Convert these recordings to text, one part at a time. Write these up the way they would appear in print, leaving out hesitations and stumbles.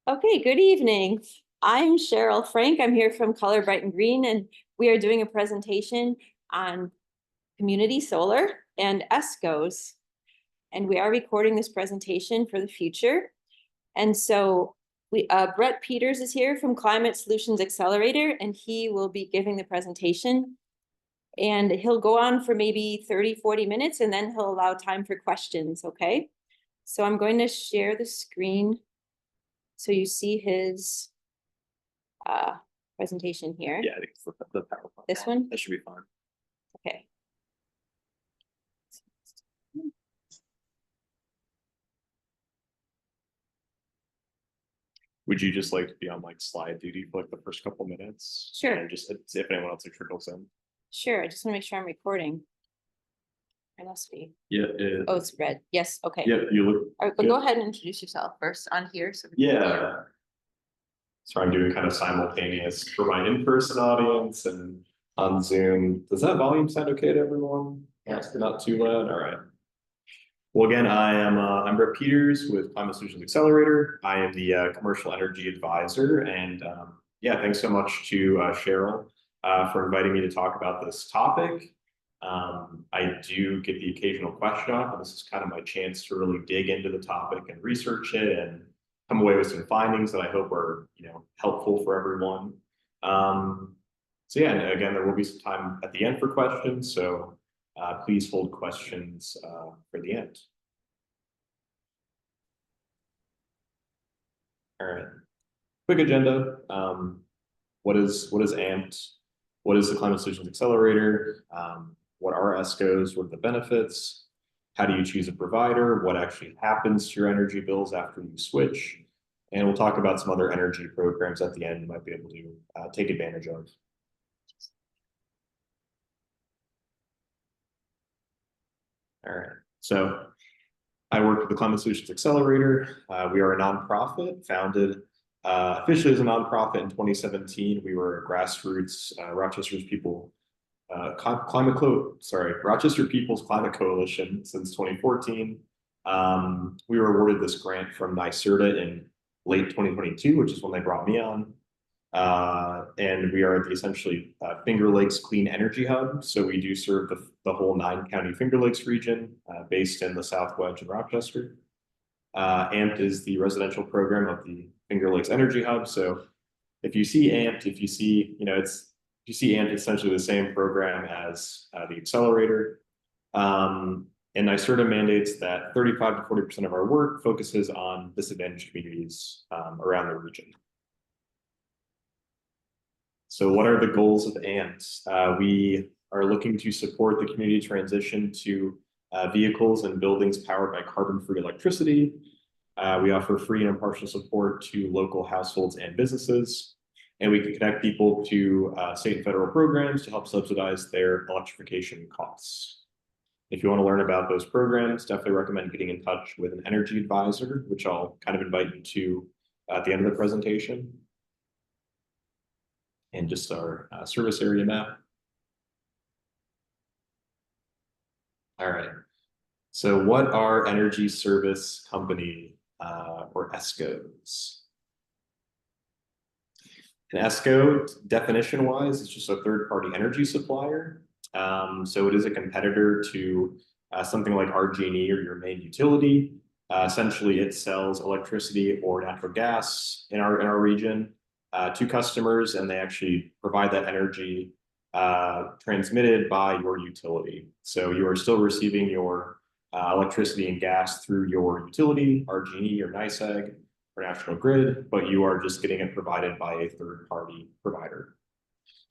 Okay, good evening. I'm Cheryl Frank. I'm here from Color Brighton Green, and we are doing a presentation on community solar and ESCOs. And we are recording this presentation for the future. And so Brett Peters is here from Climate Solutions Accelerator, and he will be giving the presentation. And he'll go on for maybe 30, 40 minutes, and then he'll allow time for questions, okay? So I'm going to share the screen so you see his presentation here. Yeah, I think it's the PowerPoint. This one? That should be fine. Okay. Would you just like to be on like slide duty for like the first couple minutes? Sure. And just see if anyone else trickles in. Sure. I just want to make sure I'm recording. I must be. Yeah. Oh, it's red. Yes. Okay. Yeah, you look. All right, but go ahead and introduce yourself first on here. So yeah. So I'm doing kind of simultaneous for my in-person audience and on Zoom. Does that volume sound okay to everyone? Yeah. Not too loud. All right. Well, again, I'm Brett Peters with Climate Solutions Accelerator. I am the commercial energy advisor, and yeah, thanks so much to Cheryl for inviting me to talk about this topic. I do get the occasional question on it, but this is kind of my chance to really dig into the topic and research it and come away with some findings that I hope are, helpful for everyone. So yeah, and again, there will be some time at the end for questions. So please hold questions for the end. All right, quick agenda. What is AMPed? What is the Climate Solutions Accelerator? What are ESCOs? What are the benefits? How do you choose a provider? What actually happens to your energy bills after you switch? And we'll talk about some other energy programs at the end you might be able to take advantage of. All right, so I work with the Climate Solutions Accelerator. We are a nonprofit founded officially as a nonprofit in 2017. We were a grassroots Rochester People's Climate Coalition since 2014. We were awarded this grant from NYSERDA in late 2022, which is when they brought me on. And we are essentially Finger Lakes Clean Energy Hub. So we do serve the whole 9-county Finger Lakes region based in the South Wedge in Rochester. AMPed is the residential program of the Finger Lakes Energy Hub. So if you see AMPed, if you see AMPed, it's essentially the same program as the Accelerator. And NYSERDA mandates that 35 to 40% of our work focuses on disadvantaged communities around the region. So what are the goals of AMPed? We are looking to support the community transition to vehicles and buildings powered by carbon-free electricity. We offer free and impartial support to local households and businesses. And we can connect people to state and federal programs to help subsidize their electrification costs. If you want to learn about those programs, definitely recommend getting in touch with an energy advisor, which I'll kind of invite you to at the end of the presentation. And just our service area map. All right. So what are energy service company or ESCOs? An ESCO, definition-wise, is just a third-party energy supplier. So it is a competitor to something like RG&E or your main utility. Essentially, it sells electricity or natural gas in our region to customers, and they actually provide that energy transmitted by your utility. So you are still receiving your electricity and gas through your utility, RG&E or NYSEG or National Grid, but you are just getting it provided by a third-party provider.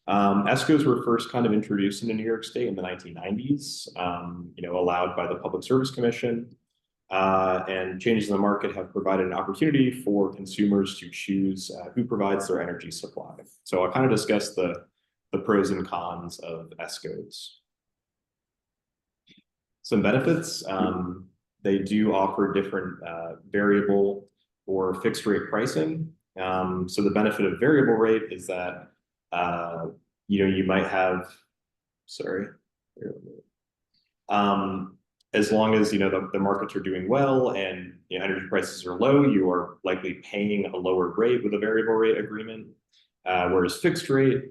ESCOs were first kind of introduced into New York State in the 1990s, allowed by the Public Service Commission. And changes in the market have provided an opportunity for consumers to choose who provides their energy supply. So I'll kind of discuss the pros and cons of ESCOs. Some benefits, they do offer different variable or fixed rate pricing. So the benefit of variable rate is that, you might have, as long as the markets are doing well and energy prices are low, you are likely paying a lower rate with a variable rate agreement. Whereas fixed rate,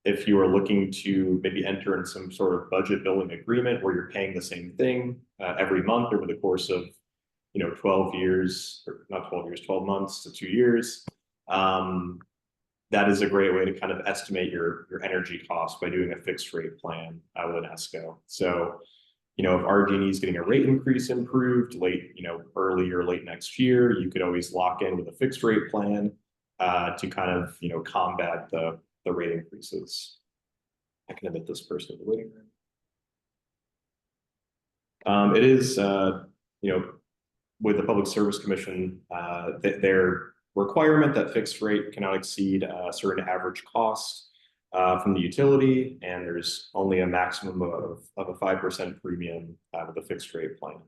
if you are looking to maybe enter in some sort of budget building agreement where you're paying the same thing every month over the course of 12 years, or not 12 years, 12 months to 2 years, that is a great way to kind of estimate your energy cost by doing a fixed rate plan with an ESCO. So, if RG&E is getting a rate increase improved early or late next year, you could always lock in with a fixed rate plan to kind of, combat the rate increases. I can admit this person in the waiting room. It is, with the Public Service Commission, their requirement that fixed rate cannot exceed a certain average cost from the utility, and there's only a maximum of a 5% premium with a fixed rate plan.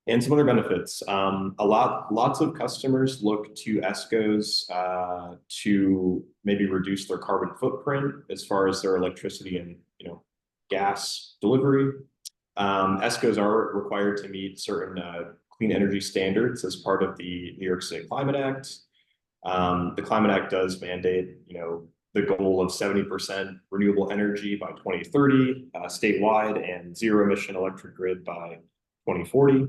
And some other benefits. Lots of customers look to ESCOs to maybe reduce their carbon footprint as far as their electricity and gas delivery. ESCOs are required to meet certain clean energy standards as part of the New York State Climate Act. The Climate Act does mandate, the goal of 70% renewable energy by 2030 statewide and zero emission electric grid by 2040.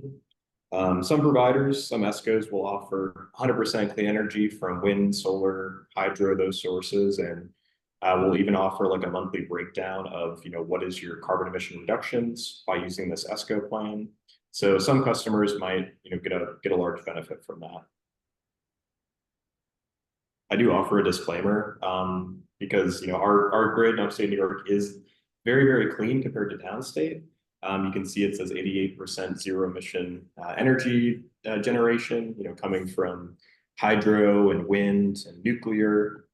Some providers, some ESCOs will offer 100% clean energy from wind, solar, hydro, those sources, and we'll even offer like a monthly breakdown of what is your carbon emission reductions by using this ESCO plan. So some customers might get a large benefit from that. I do offer a disclaimer because our grid in upstate New York is very, very clean compared to downstate. You can see it says 88% zero emission energy generation, coming from hydro and wind and nuclear.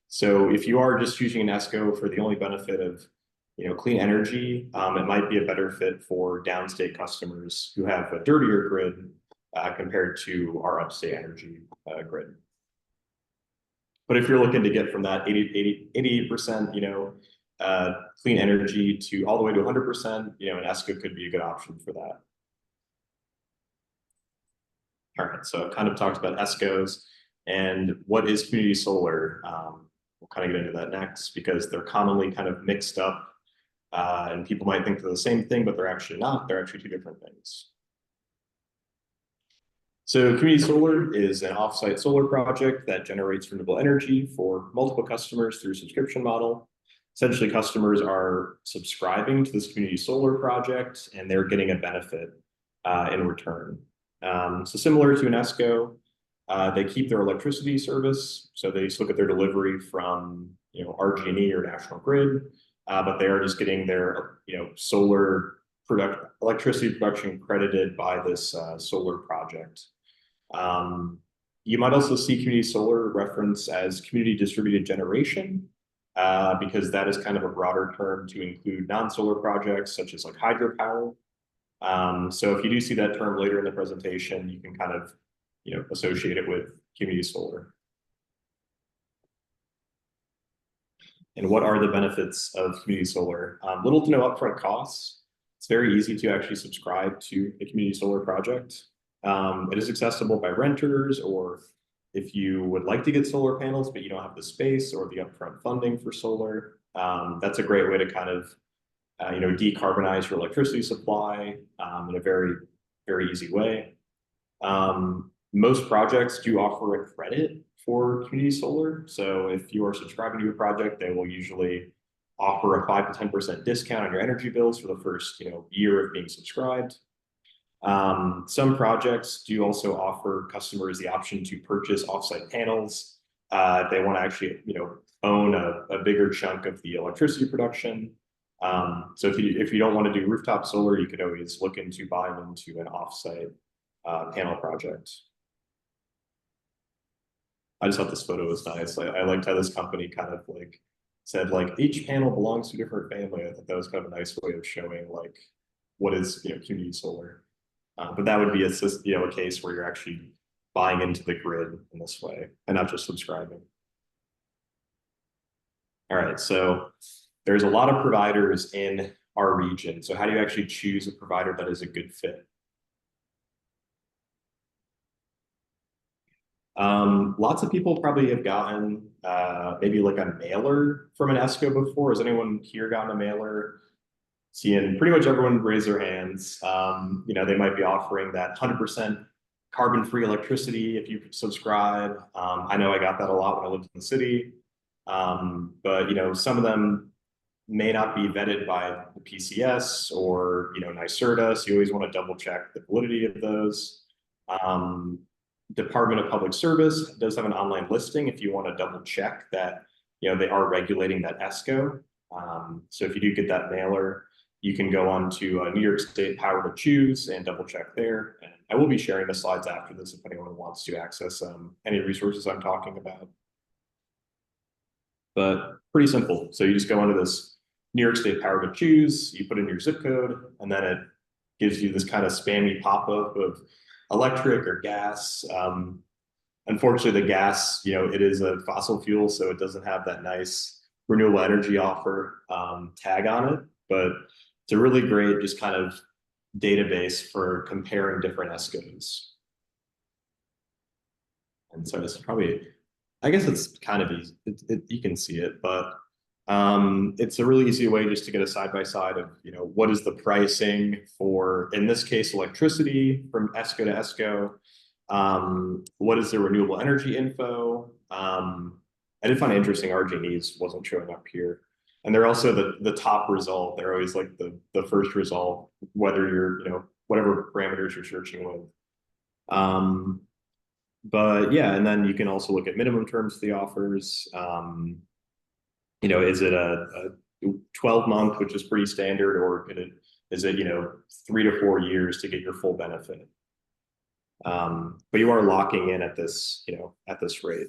So if you are just choosing an ESCO for the only benefit of clean energy, it might be a better fit for downstate customers who have a dirtier grid compared to our upstate energy grid. But if you're looking to get from that 88%, clean energy to all the way to 100%, an ESCO could be a good option for that. All right, so I've kind of talked about ESCOs and what is community solar. We'll kind of get into that next because they're commonly kind of mixed up and people might think they're the same thing, but they're actually not. They're actually two different things. So community solar is an offsite solar project that generates renewable energy for multiple customers through a subscription model. Essentially, customers are subscribing to this community solar project and they're getting a benefit in return. So similar to an ESCO, they keep their electricity service. So they just look at their delivery from RG&E or National Grid, but they are just getting their solar electricity production credited by this solar project. You might also see community solar referenced as community distributed generation, because that is kind of a broader term to include non-solar projects such as like hydropower. So if you do see that term later in the presentation, you can kind of associate it with community solar. And what are the benefits of community solar? Little to no upfront costs. It's very easy to actually subscribe to a community solar project. It is accessible by renters, or if you would like to get solar panels, but you don't have the space or the upfront funding for solar, that's a great way to kind of, decarbonize your electricity supply in a very, very easy way. Most projects do offer a credit for community solar. So if you are subscribing to a project, they will usually offer a 5 to 10% discount on your energy bills for the first year of being subscribed. Some projects do also offer customers the option to purchase offsite panels. They want to actually, own a bigger chunk of the electricity production. So if you don't want to do rooftop solar, you could always look into buying into an offsite panel project. I just thought this photo was nice. I liked how this company kind of said each panel belongs to a different family. I thought that was kind of a nice way of showing what is community solar. But that would be a case where you're actually buying into the grid in this way and not just subscribing. All right, so there's a lot of providers in our region. So how do you actually choose a provider that is a good fit? Lots of people probably have gotten maybe like a mailer from an ESCO before. Has anyone here gotten a mailer? Seeing pretty much everyone raise their hands. They might be offering that 100% carbon-free electricity if you subscribe. I know I got that a lot when I lived in the city. But some of them may not be vetted by the PCS or NYSERDA, so you always want to double check the validity of those. Department of Public Service does have an online listing if you want to double check that they are regulating that ESCO. So if you do get that mailer, you can go on to New York State Power to Choose and double check there. And I will be sharing the slides after this if anyone wants to access any resources I'm talking about. But pretty simple. So you just go into this New York State Power to Choose, you put in your zip code, and then it gives you this kind of spammy pop-up of electric or gas. Unfortunately, the gas, it is a fossil fuel, so it doesn't have that nice renewable energy offer tag on it. But it's a really great just kind of database for comparing different ESCOs. And so this is probably, I guess it's kind of easy. You can see it, but it's a really easy way just to get a side-by-side of, what is the pricing for, in this case, electricity from ESCO to ESCO. What is the renewable energy info? I did find it interesting RG&Es wasn't showing up here. And they're also the top result. They're always like the first result, whether you're, whatever parameters you're searching with. But yeah, and then you can also look at minimum terms of the offers. Is it a 12-month, which is pretty standard, or is it 3 to 4 years to get your full benefit? But you are locking in at this, at this rate.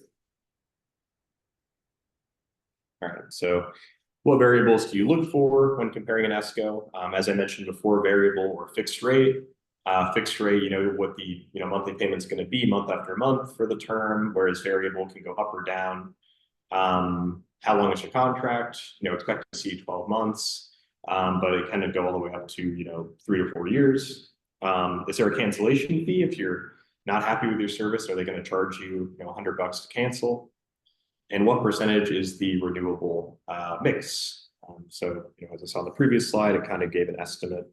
All right, so what variables do you look for when comparing an ESCO? As I mentioned before, variable or fixed rate. Fixed rate, what the monthly payment's going to be month after month for the term, whereas variable can go up or down. How long is your contract? Expect to see 12 months, but it kind of go all the way up to 3 to 4 years. Is there a cancellation fee if you're not happy with your service? Are they going to charge you $100 to cancel? And what percentage is the renewable mix? So as I saw on the previous slide, it kind of gave an estimate.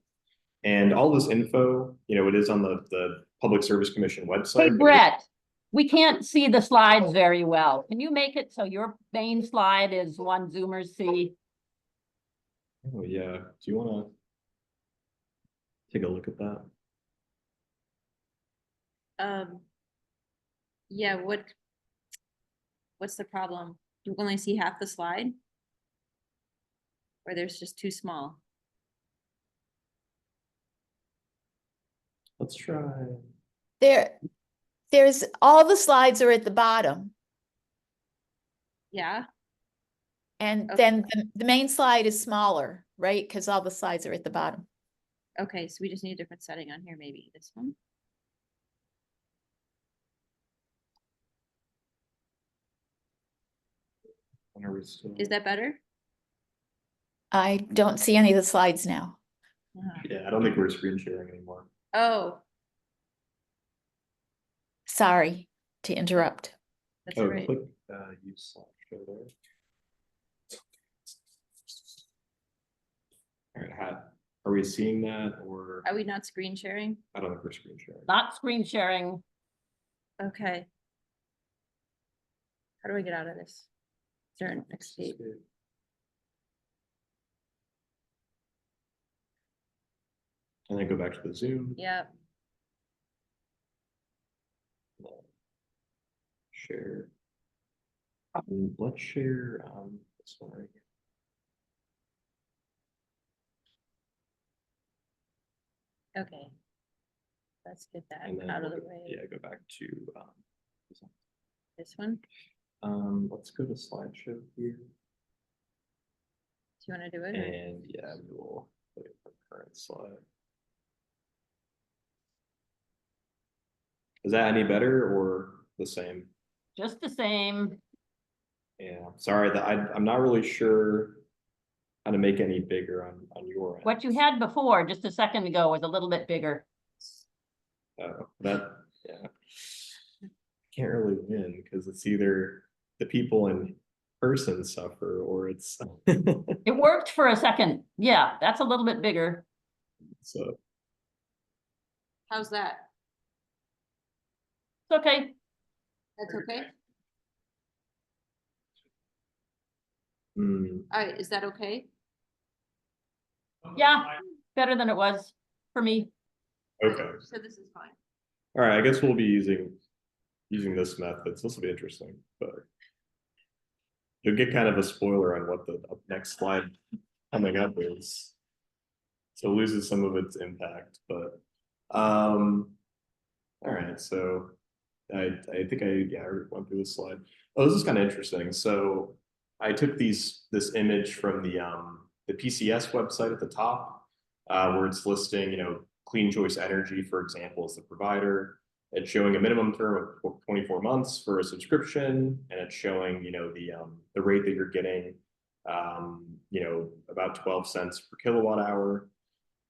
And all this info, it is on the Public Service Commission website. Hey, Brett, we can't see the slides very well. Can you make it so your main slide is one Zoomers see? Oh, yeah. Do you want to take a look at that? Yeah, what's the problem? Do you only see half the slide? Or there's just too small? Let's try. There's all the slides are at the bottom, Yeah, and Okay. then the main slide is smaller, right? Because all the slides are at the bottom. okay, so we just need a different setting on here, maybe this one. When are we still? Is that better? I don't see any of the slides now. Yeah, I don't think we're screen sharing anymore. Oh, Sorry to interrupt. that's all right. Click use slideshow there. All right, are we seeing that, or Are we not screen sharing? I don't think we're screen sharing. Not screen sharing. Okay. How do I get out of this? Is there an escape? And then go back to the Zoom. Yeah, Share. Let's share this one right here. okay. Let's get that And then out of the we'll way. Yeah, go back to This one, let's go to slideshow here. do you want to do it? or- And yeah, we will put it for current slide. Is that any better or the same? Just the same. Yeah, sorry that I'm not really sure kind of make any bigger on your end. What you had before, just a second ago, was a little bit bigger. That, yeah. Can't really win because it's either the people in person suffer or it's It worked for a second. Yeah, that's a little bit bigger. so How's that? It's okay. That's okay? hmm, All right, is that okay? Yeah, better than it was for me. okay. So this is fine. All right, I guess we'll be using this method. So this will be interesting, but you'll get kind of a spoiler on what the next slide coming up is. So it loses some of its impact, but all right, so I think I already went through this slide. Oh, this is kind of interesting. So I took this image from the PCS website at the top, where it's listing, Clean Choice Energy, for example, as the provider. It's showing a minimum term of 24 months for a subscription, and it's showing, the rate that you're getting, about 12 cents per kilowatt hour.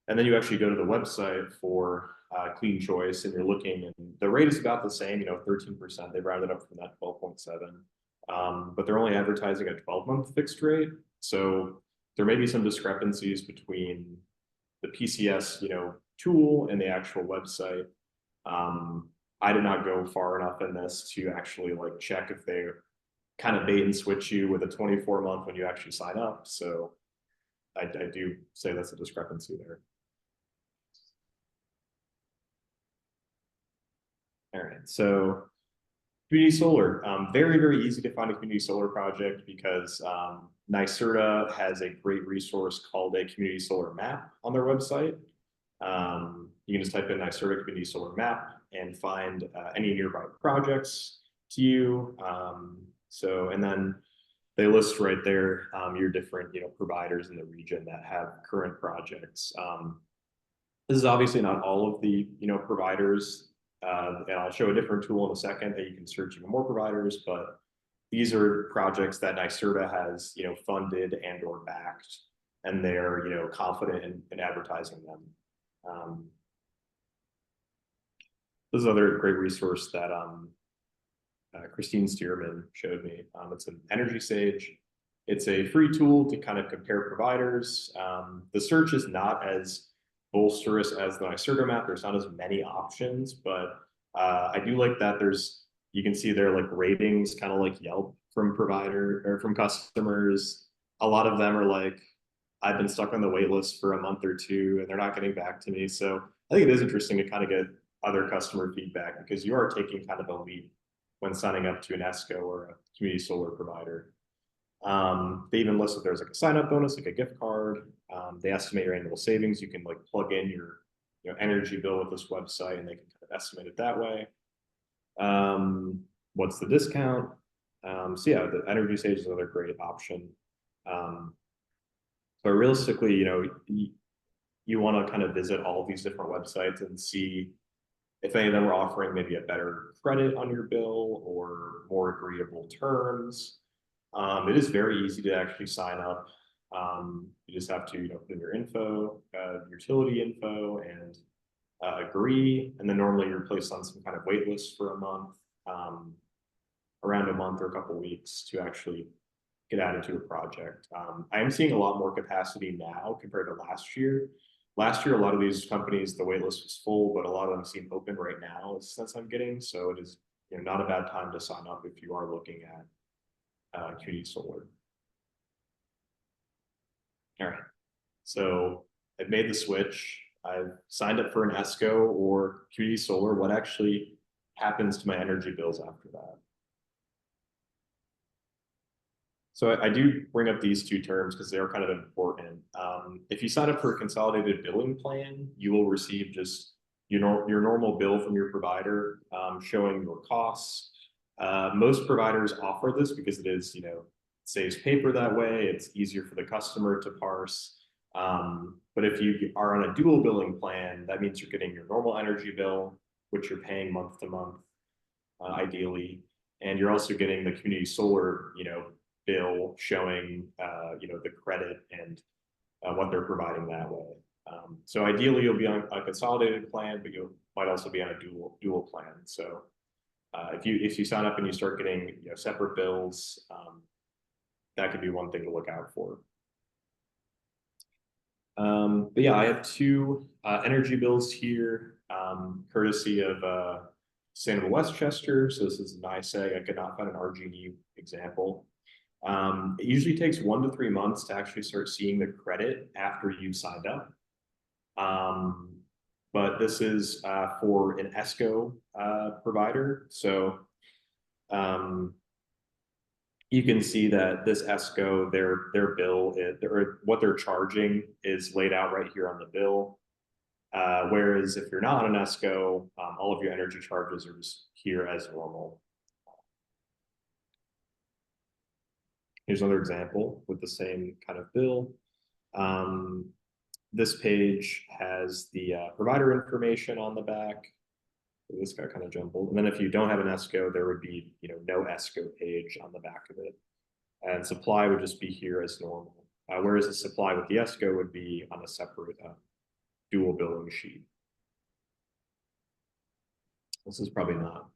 And then you actually go to the website for Clean Choice, and you're looking, and the rate is about the same, 13%. They rounded up from that 12.7, but they're only advertising a 12-month fixed rate. So there may be some discrepancies between the PCS, tool and the actual website. I did not go far enough in this to actually check if they kind of bait and switch you with a 24-month when you actually sign up. So I do say that's a discrepancy there. All right, so community solar, very, very easy to find a community solar project because NYSERDA has a great resource called a community solar map on their website. You can just type in NYSERDA community solar map and find any nearby projects to you. And then they list right there your different providers in the region that have current projects. This is obviously not all of the providers. And I'll show a different tool in a second that you can search even more providers, but these are projects that NYSERDA has funded and or backed, and they're confident in advertising them. This is another great resource that Christine Stearman showed me. It's an Energy Sage. It's a free tool to kind of compare providers. The search is not as bolsterous as the NYSERDA map. There's not as many options, but I do like that you can see their ratings, kind of like Yelp, from provider or from customers. A lot of them are I've been stuck on the wait list for a month or two and they're not getting back to me. So I think it is interesting to kind of get other customer feedback because you are taking kind of a leap when signing up to an ESCO or a community solar provider. They even list that there's a sign up bonus, like a gift card. They estimate your annual savings. You can plug in your energy bill with this website and they can kind of estimate it that way. What's the discount? So yeah, the Energy Sage is another great option. But realistically, you want to kind of visit all of these different websites and see if any of them are offering maybe a better credit on your bill or more agreeable terms. It is very easy to actually sign up. You just have to put in your info, utility info, and agree. And then normally you're placed on some kind of wait list for a month, around a month or a couple of weeks to actually get added to a project. I am seeing a lot more capacity now compared to last year. Last year, a lot of these companies, the wait list was full, but a lot of them seem open right now, since I'm getting. So it is not a bad time to sign up if you are looking at community solar. All right, so I've made the switch. I've signed up for an ESCO or community solar. What actually happens to my energy bills after that? So I do bring up these two terms because they are kind of important. If you sign up for a consolidated billing plan, you will receive just your normal bill from your provider showing your costs. Most providers offer this because it is, saves paper that way. It's easier for the customer to parse. But if you are on a dual billing plan, that means you're getting your normal energy bill, which you're paying month to month, ideally, and you're also getting the community solar, bill showing, the credit and what they're providing that way. So ideally, you'll be on a consolidated plan, but you might also be on a dual plan. So if you sign up and you start getting separate bills, that could be one thing to look out for. But yeah, I have two energy bills here, courtesy of Sustainable Westchester. So this is an NICEAG. I could not find an RG&E example. It usually takes 1 to 3 months to actually start seeing the credit after you've signed up. But this is for an ESCO provider. So you can see that this ESCO, their bill, or what they're charging is laid out right here on the bill. Whereas if you're not on an ESCO, all of your energy charges are just here as normal. Here's another example with the same kind of bill. This page has the provider information on the back. This got kind of jumbled. And then if you don't have an ESCO, there would be no ESCO page on the back of it. And supply would just be here as normal. Whereas the supply with the ESCO would be on a separate dual billing sheet. This is probably not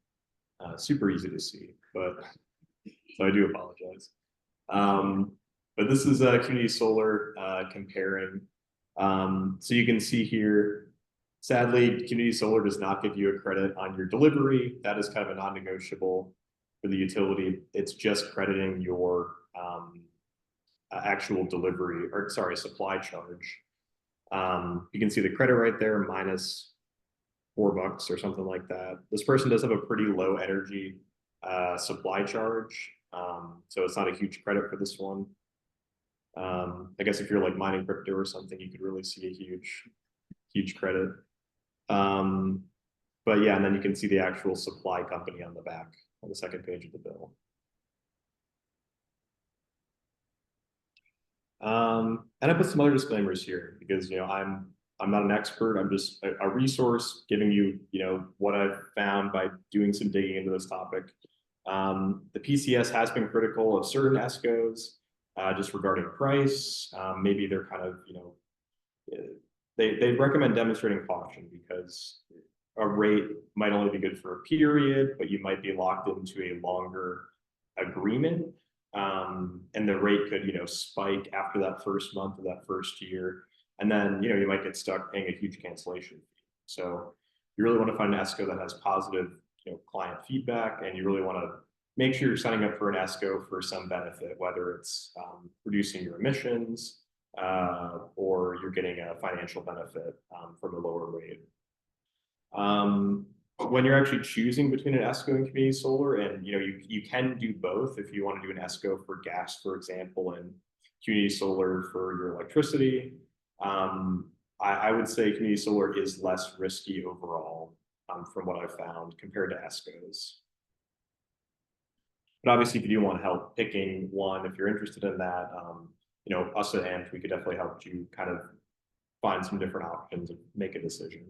super easy to see, but so I do apologize. But this is community solar comparing. So you can see here, sadly, community solar does not give you a credit on your delivery. That is kind of a non-negotiable for the utility. It's just crediting your actual delivery, or sorry, supply charge. You can see the credit right there, minus $4 or something like that. This person does have a pretty low energy supply charge. So it's not a huge credit for this one. I guess if you're like mining crypto or something, you could really see a huge credit. But yeah, and then you can see the actual supply company on the back on the second page of the bill. And I put some other disclaimers here because I'm not an expert. I'm just a resource giving you what I've found by doing some digging into this topic. The PCS has been critical of certain ESCOs just regarding price. Maybe they're kind of they recommend demonstrating caution because a rate might only be good for a period, but you might be locked into a longer agreement. And the rate could, spike after that first month of that first year. And then, you might get stuck paying a huge cancellation fee. So you really want to find an ESCO that has positive, client feedback, and you really want to make sure you're signing up for an ESCO for some benefit, whether it's reducing your emissions or you're getting a financial benefit from a lower rate. When you're actually choosing between an ESCO and community solar, and you can do both if you want to do an ESCO for gas, for example, and community solar for your electricity. I would say community solar is less risky overall from what I've found compared to ESCOs. But obviously, if you do want help picking one, if you're interested in that, us at AMP, we could definitely help you kind of find some different options and make a decision.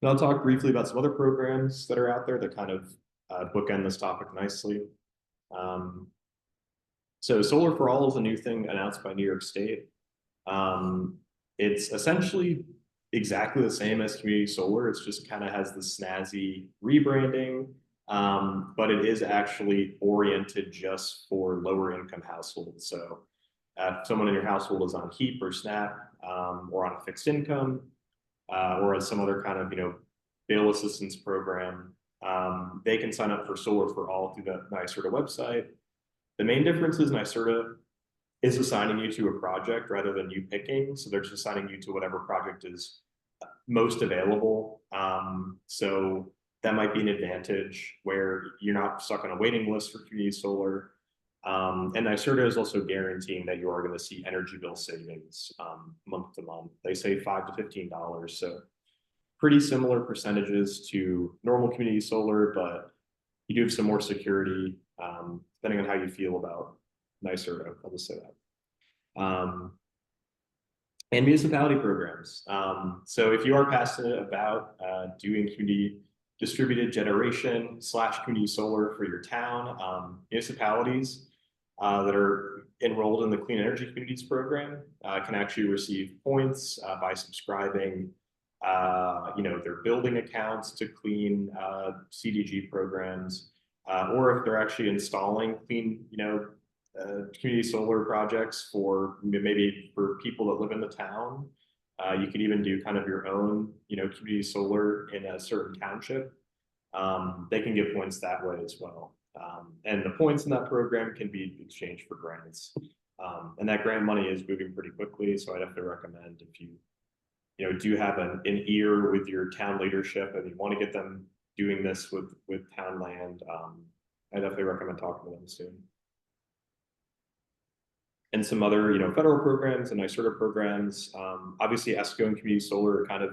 And I'll talk briefly about some other programs that are out there that kind of bookend this topic nicely. So Solar for All is a new thing announced by New York State. It's essentially exactly the same as community solar. It's just kind of has the snazzy rebranding, but it is actually oriented just for lower income households. So if someone in your household is on HEAP or SNAP or on a fixed income, or as some other kind of bill assistance program, they can sign up for Solar for All through the NYSERDA website. The main difference is NYSERDA is assigning you to a project rather than you picking. So they're just assigning you to whatever project is most available. So that might be an advantage where you're not stuck on a waiting list for community solar. And NYSERDA is also guaranteeing that you are going to see energy bill savings month to month. They say $5 to $15. So pretty similar percentages to normal community solar, but you do have some more security depending on how you feel about NYSERDA. I'll just say that. And municipality programs. So if you are passionate about doing community distributed generation / community solar for your town, municipalities that are enrolled in the Clean Energy Communities program can actually receive points by subscribing, their building accounts to clean CDG programs, or if they're actually installing clean, community solar projects for maybe for people that live in the town. You could even do kind of your own, community solar in a certain township. They can get points that way as well. And the points in that program can be exchanged for grants. And that grant money is moving pretty quickly. So I'd have to recommend if you, do have an ear with your town leadership and you want to get them doing this with town land, I definitely recommend talking to them soon. And some other, federal programs and NYSERDA programs. Obviously, ESCO and community solar are kind of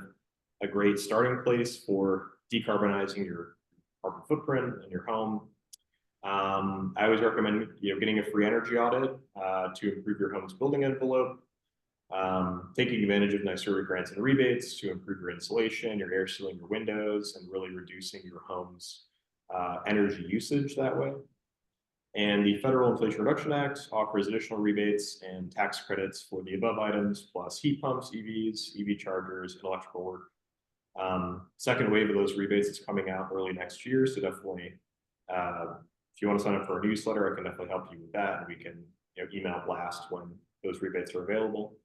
a great starting place for decarbonizing your carbon footprint in your home. I always recommend, getting a free energy audit to improve your home's building envelope. Taking advantage of NYSERDA grants and rebates to improve your insulation, your air sealing, your windows, and really reducing your home's energy usage that way. And the Federal Inflation Reduction Act offers additional rebates and tax credits for the above items, plus heat pumps, EVs, EV chargers, and electrical work. Second wave of those rebates is coming out early next year, so definitely, if you want to sign up for a newsletter, I can definitely help you with that, and we can email blast when those rebates are available.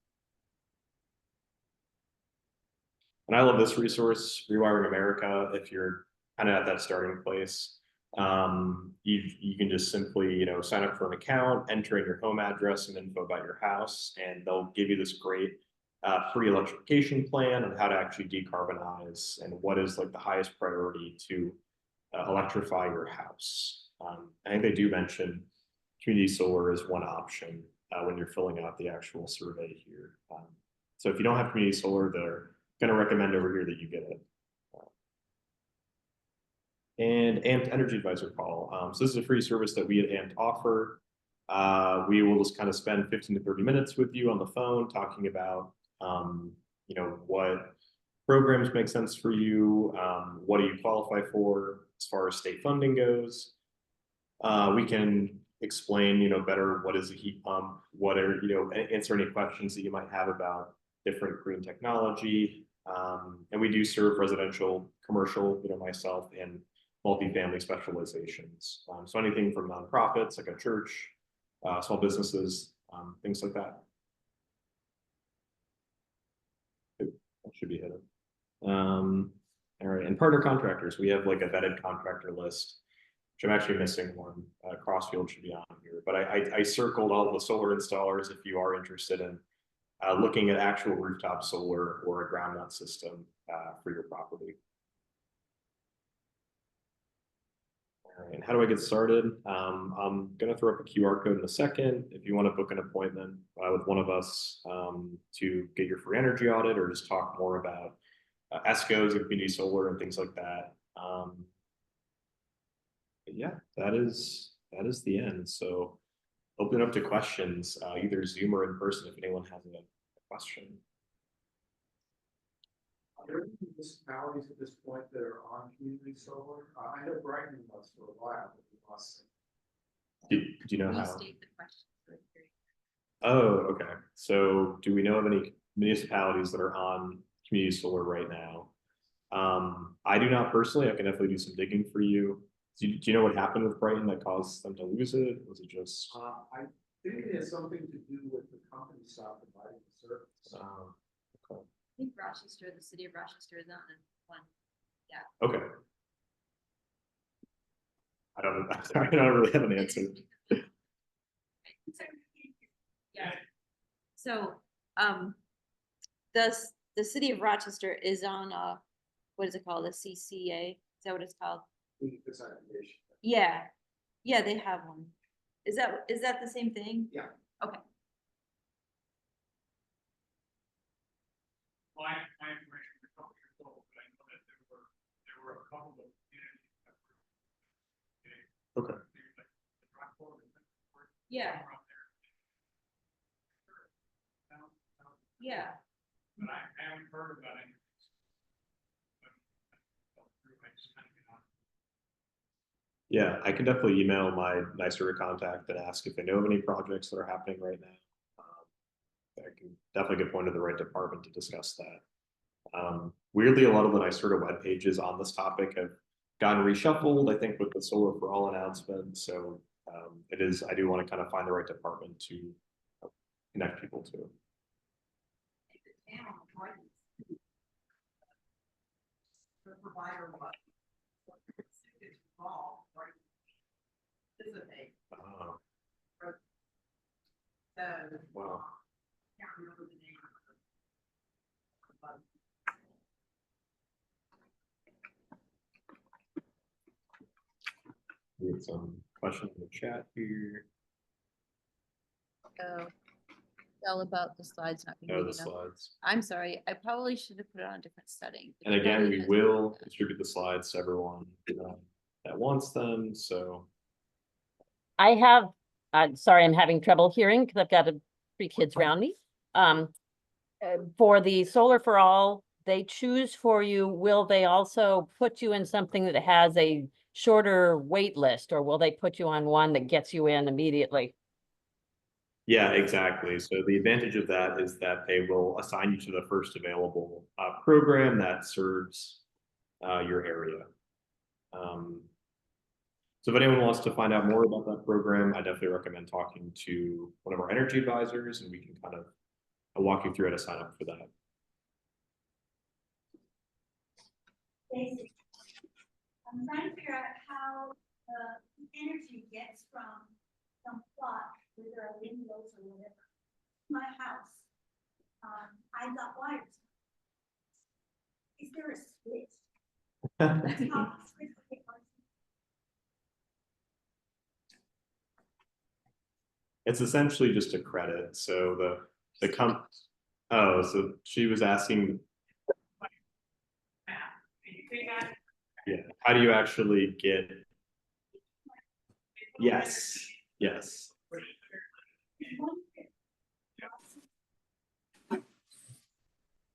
And I love this resource, Rewiring America. If you're kind of at that starting place, you can just simply sign up for an account, enter in your home address and info about your house, and they'll give you this great free electrification plan on how to actually decarbonize and what is like the highest priority to electrify your house. I think they do mention community solar is one option when you're filling out the actual survey here. So if you don't have community solar, they're going to recommend over here that you get it. And Amped Energy Advisor call. So this is a free service that we at Amped offer. We will just kind of spend 15 to 30 minutes with you on the phone talking about, what programs make sense for you, what do you qualify for as far as state funding goes. We can explain, better what is a heat pump, what are, answer any questions that you might have about different green technology. And we do serve residential, commercial, myself, and multifamily specializations. So anything from nonprofits like a church, small businesses, things like that. That should be hidden. All right, and partner contractors. We have like a vetted contractor list, which I'm actually missing one. Crossfield should be on here, but I circled all the solar installers if you are interested in looking at actual rooftop solar or a ground mount system for your property. All right, and how do I get started? I'm going to throw up a QR code in a second. If you want to book an appointment with one of us to get your free energy audit or just talk more about ESCOs and community solar and things like that. Yeah, that is the end. So open up to questions, either Zoom or in person if anyone has a question. Are there any municipalities at this point that are on community solar? I know Brighton was for a while, but we lost it. Do you know how? Restate the question. Oh, okay. So do we know of any municipalities that are on community solar right now? I do not personally. I can definitely do some digging for you. Do you know what happened with Brighton that caused them to lose it? Was it just? I think it has something to do with the company stopped providing the service. Okay. I think Rochester, the city of Rochester is on one. Okay. I don't really have an answer. Yeah. So, the city of Rochester is on what is it called? The CCA? Is that what it's called? Yeah. Yeah, they have one. Is that the same thing? Yeah. Okay. My information is a couple years old, but I know that there were a couple of communities that were Okay. Yeah. Yeah. But I haven't heard about any. Yeah, I can definitely email my NYSERDA contact and ask if they know of any projects that are happening right now. I can definitely get pointed to the right department to discuss that. Weirdly, a lot of the NYSERDA web pages on this topic have gotten reshuffled, I think, with the Solar for All announcement. So I do want to kind of find the right department to connect people to. The provider was. It's involved, right? Participate. Oh, So, wow. can't remember the name of it. But We have some questions in the chat here. So, all about the slides not being Oh, big the enough. slides. I'm sorry, I probably should have put it on a different setting. And It again, probably we has- will distribute the slides to everyone that wants them. So I have, sorry, I'm having trouble hearing because I've got 3 kids around me. For the Solar for All, they choose for you, will they also put you in something that has a shorter wait list, or will they put you on one that gets you in immediately? yeah, exactly. So the advantage of that is that they will assign you to the first available program that serves your area. So if anyone wants to find out more about that program, I definitely recommend talking to one of our energy advisors, and we can kind of walk you through how to sign up for that. Basically, I'm trying to figure out how the energy gets from some plot, whether a windows or whatever, to my house. I've got wires. Is there a switch? That's how the switch works. It's essentially just a credit. So oh, so she was asking, yeah, how do you actually get? Yes, yes.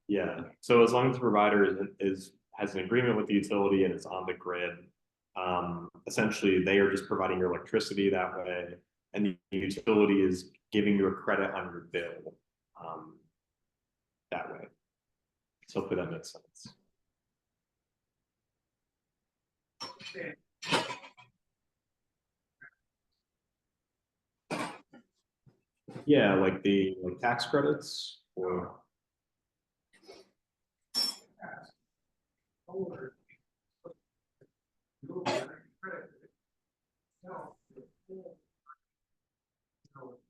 Yeah, so as long as the provider has an agreement with the utility and is on the grid, essentially they are just providing your electricity that way, and the utility is giving you a credit on your bill that way. So hopefully that makes sense. Yeah, like the tax credits or. Solar.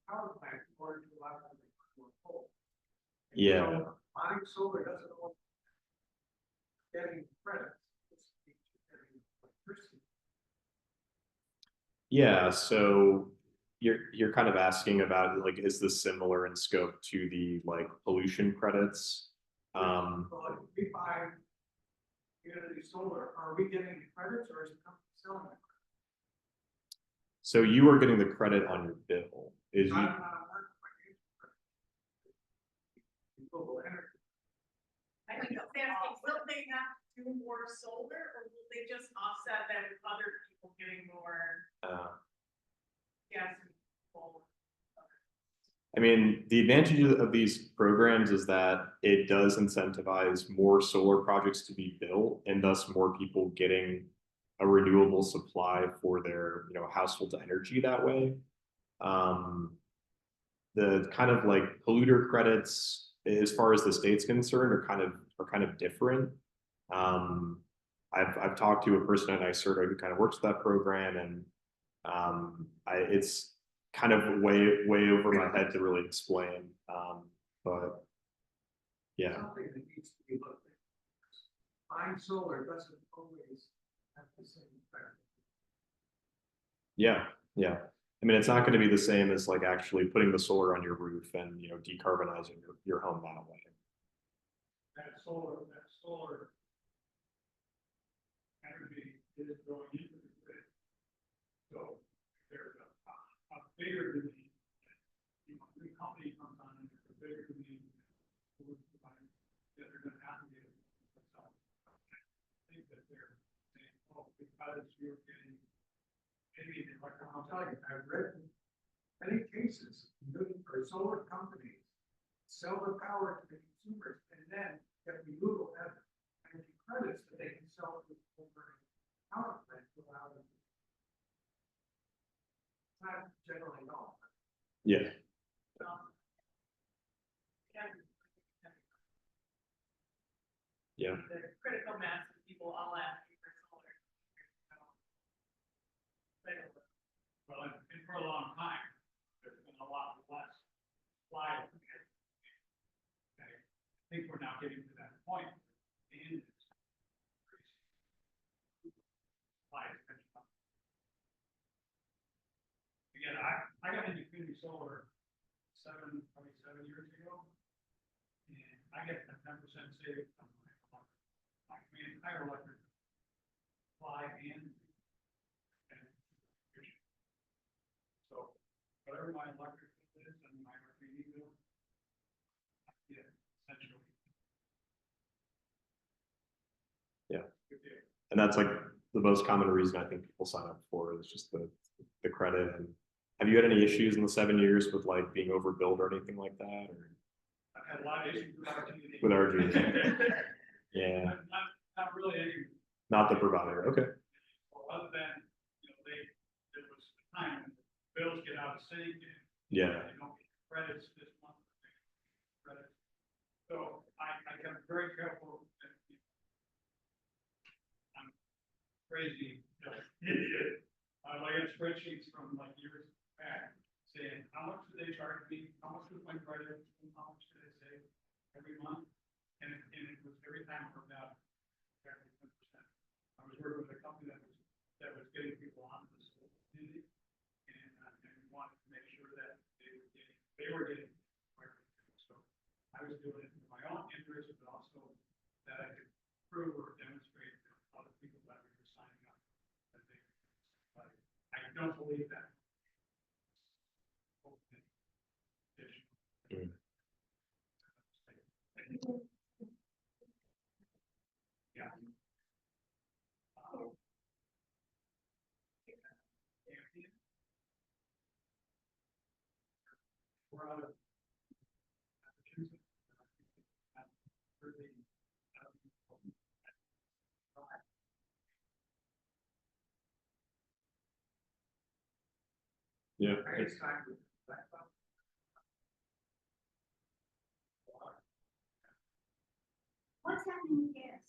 Power plant, according to a lot of people. Yeah. So, buying solar doesn't want getting credits. It's getting electricity. Yeah, so you're kind of asking about, like, is this similar in scope to the like pollution credits? So like, we buy unity solar, are we getting the credits or is the company selling it? So you are getting the credit on your bill. Is you, Renewable energy. I think that's asking, will they have to do more solar or will they just offset that with other people getting more gas and coal? I mean, the advantage of these programs is that it does incentivize more solar projects to be built, and thus more people getting a renewable supply for their, household energy that way. The kind of like polluter credits, as far as the state's concerned, are kind of different. I've talked to a person at NYSERDA who kind of works with that program, and it's kind of way over my head to really explain. But yeah. Something that needs to be looked at. Buying solar doesn't always have the same effect. Yeah. I mean, it's not going to be the same as like actually putting the solar on your roof and decarbonizing your home that way. That solar energy is going into the grid. So there's a bigger demand. The company comes on and there's a bigger demand. That they're going to have to get. I think that they're saying, oh, because you're getting maybe the electric, I'll tell you, I've read many cases, or solar companies sell their power to the consumers and then get removal of energy credits that they can sell to the power plant to allow them. Not generally all. Yeah. Yeah. The critical mass of people all asking for solar. Well, and for a long time, there's been a lot less supply of it. Okay, I think we're now getting to that point. The end is supply is catching up. Again, I got into community solar probably 7 years ago, and I get a 10% savings on my entire electric supply and so whatever my electric bill is and my RPD bill, I get essentially. Yeah. And that's like the most common reason I think people sign up for is just the credit. And have you had any issues in the 7 years with like being overbilled or anything like that? Or I've had a lot of issues with RGD. with RGD. Yeah. Not really any. Not the provider. Okay. Well, other than, there was a time when bills get out of sync and Yeah. you don't get credits this month. Credits. So I kept very careful. I'm crazy. Idiot. I got spreadsheets from like years back saying, how much do they charge me? How much was my credit? How much did I save every month? And it was every time for about 10%. I was working with a company that was getting people onto this community, and wanted to make sure that they were getting so I was doing it in my own interest, but also that I could prove or demonstrate to other people that we were signing up that they. I don't believe that. Mm. Yeah. We're out of Massachusetts. Yeah. What's happening with gas?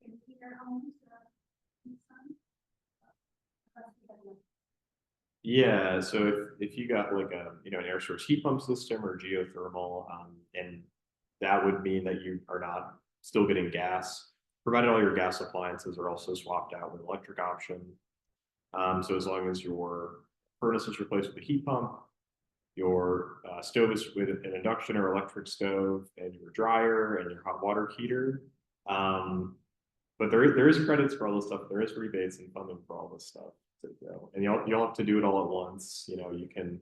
In their homes, in some. Yeah, so if you got like a an air source heat pump system or geothermal, and that would mean that you are not still getting gas, provided all your gas appliances are also swapped out with electric option. So as long as your furnace is replaced with a heat pump, your stove is with an induction or electric stove, and your dryer and your hot water heater. But there is credits for all this stuff. There is rebates and funding for all this stuff. And you'll have to do it all at once. You can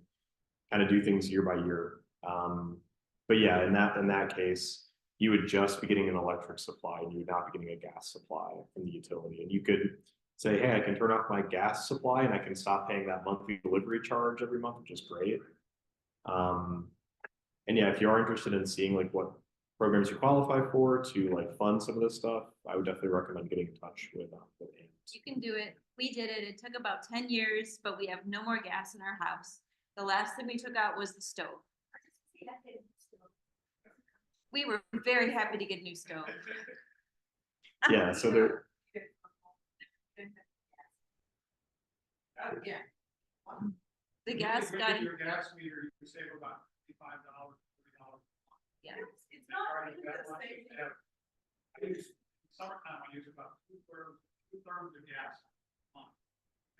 kind of do things year by year. But yeah, in that case, you would just be getting an electric supply and you would not be getting a gas supply from the utility. And you could say, hey, I can turn off my gas supply and I can stop paying that monthly delivery charge every month, which is great. And yeah, if you are interested in seeing like what programs you qualify for to like fund some of this stuff, I would definitely recommend getting in touch with AMP. You can do it. We did it. It took about 10 years, but we have no more gas in our house. The last thing we took out was the stove. We were very happy to get a new stove. Yeah, so there. Yeah. The gas With guy, your gas meter, you can save about $55, $40. yeah. It's not really the same. I use, summertime, I use about two-thirds of gas a month,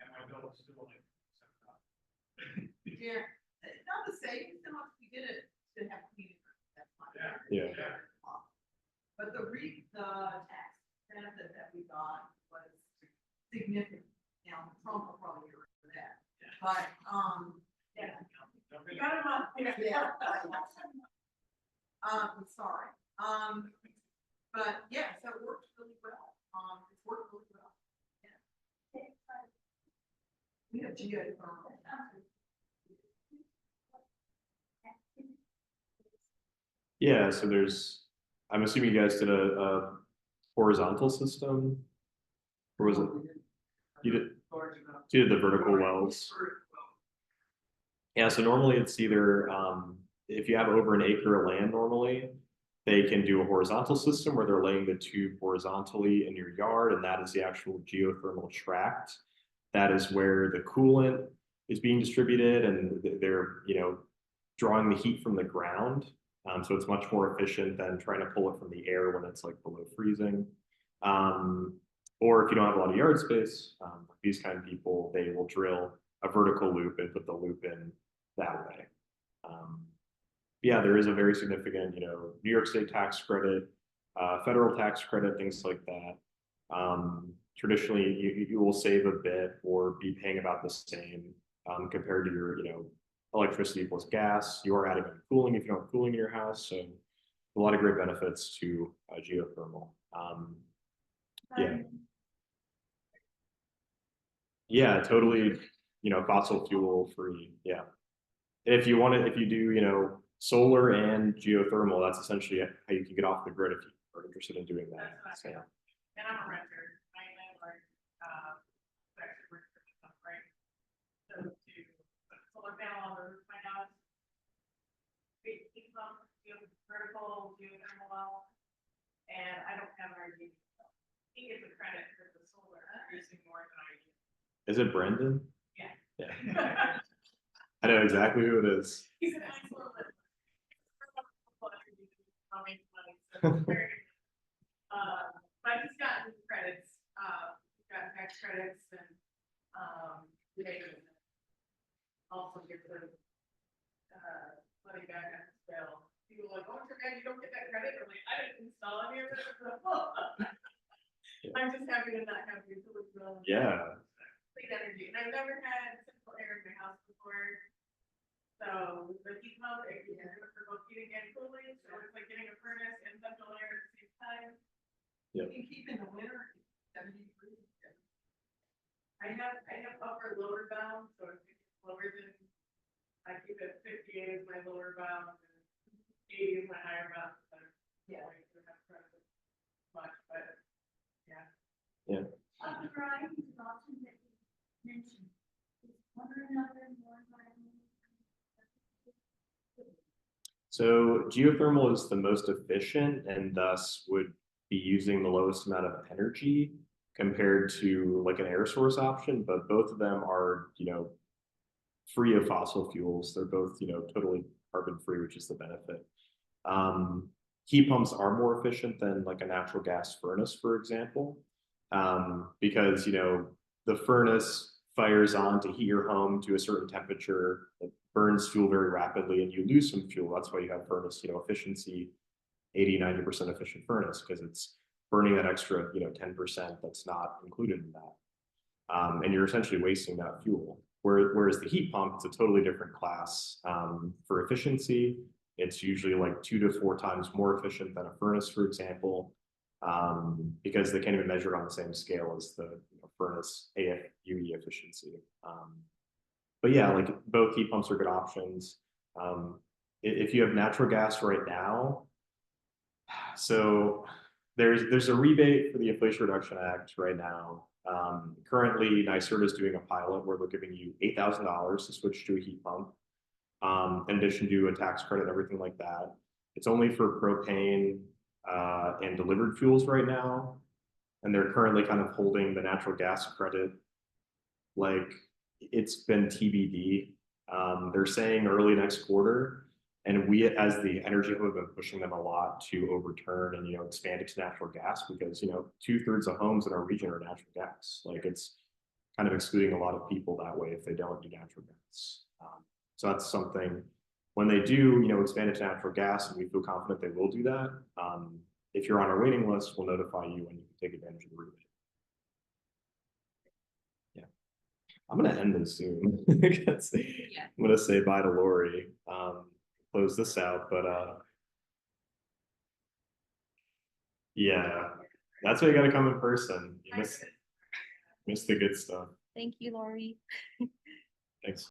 and my bill is still like $7. Yeah, it's not the same, so much we did it to have community. That's not. Yeah. But the tax benefit that we got was significant. Now, Trump will probably get rid of that, but, yeah. Don't You got him on. Yeah. Sorry. But yeah, so it works really well. It's worked really well. Yeah. We have geothermal. Yeah, so there's, I'm assuming you guys did a horizontal system? Or was it? You did the vertical wells. Yeah, so normally it's either, if you have over an acre of land normally, they can do a horizontal system where they're laying the tube horizontally in your yard, and that is the actual geothermal tract. That is where the coolant is being distributed, and they're, drawing the heat from the ground. So it's much more efficient than trying to pull it from the air when it's like below freezing. Or if you don't have a lot of yard space, these kind of people, they will drill a vertical loop and put the loop in that way. Yeah, there is a very significant, New York State tax credit, federal tax credit, things like that. Traditionally, you will save a bit or be paying about the same compared to your, electricity plus gas. You are adding in cooling if you don't have cooling in your house. So a lot of great benefits to geothermal. Yeah. Yeah, totally, fossil fuel free. Yeah. If you want to, if you do, solar and geothermal, that's essentially how you can get off the grid if you are interested in doing that. That's So. what I feel. And I'm a renter. My landlord, actually works for me, right? So to put solar panel on the roof of my house, big heat pump, vertical, geothermal well, and I don't have an RG. He gets a credit for the solar producing more than I do. Is it Brendan? Yeah. Yeah. I know exactly who it is. He's a nice little bit. I'll make money. So it's very good. But he's gotten credits. He's got tax credits and they also get the money back on his bill. People are like, oh, too bad you don't get that credit. I'm like, I didn't install any of it. I'm just happy to not have utility bill. Yeah. Clean energy. And I've never had central air in my house before. So the heat pump, it can do it for both heating and cooling. So it's like getting a furnace and central air at the same time. Yep. You can keep in the winter 70 degrees. I have upper lower bound, so if it's lower than, I keep it 58 as my lower bound and 80 is my higher bound. So yeah, I don't have to much, but yeah. Yeah. Of the varieties of options that you mentioned, is one or another more environmental? So geothermal is the most efficient and thus would be using the lowest amount of energy compared to like an air source option, but both of them are, free of fossil fuels. They're both, totally carbon free, which is the benefit. Heat pumps are more efficient than like a natural gas furnace, for example, because, the furnace fires on to heat your home to a certain temperature. It burns fuel very rapidly and you lose some fuel. That's why you have furnace, efficiency, 80–90% efficient furnace, because it's burning that extra, 10% that's not included in that. And you're essentially wasting that fuel. Whereas the heat pump, it's a totally different class. For efficiency, it's usually like 2 to 4 times more efficient than a furnace, for example, because they can't even measure it on the same scale as the furnace AFUE efficiency. But yeah, like both heat pumps are good options. If you have natural gas right now, so there's a rebate for the Inflation Reduction Act right now. Currently, NYSERDA is doing a pilot where they're giving you $8,000 to switch to a heat pump, in addition to a tax credit and everything like that. It's only for propane and delivered fuels right now. And they're currently kind of holding the natural gas credit like it's been TBD. They're saying early next quarter. And we, as the energy hub, have been pushing them a lot to overturn and, expand it to natural gas because, 2/3 of homes in our region are natural gas. Like it's kind of excluding a lot of people that way if they don't do natural gas. So that's something when they do, expand it to natural gas, and we feel confident they will do that. If you're on our waiting list, we'll notify you when you can take advantage of the rebate. Yeah. I'm going to end this soon. I'm going to say bye to Lori. Close this out, but Yeah, that's why you gotta come in person. You miss the good stuff. Thank you, Lori. Thanks.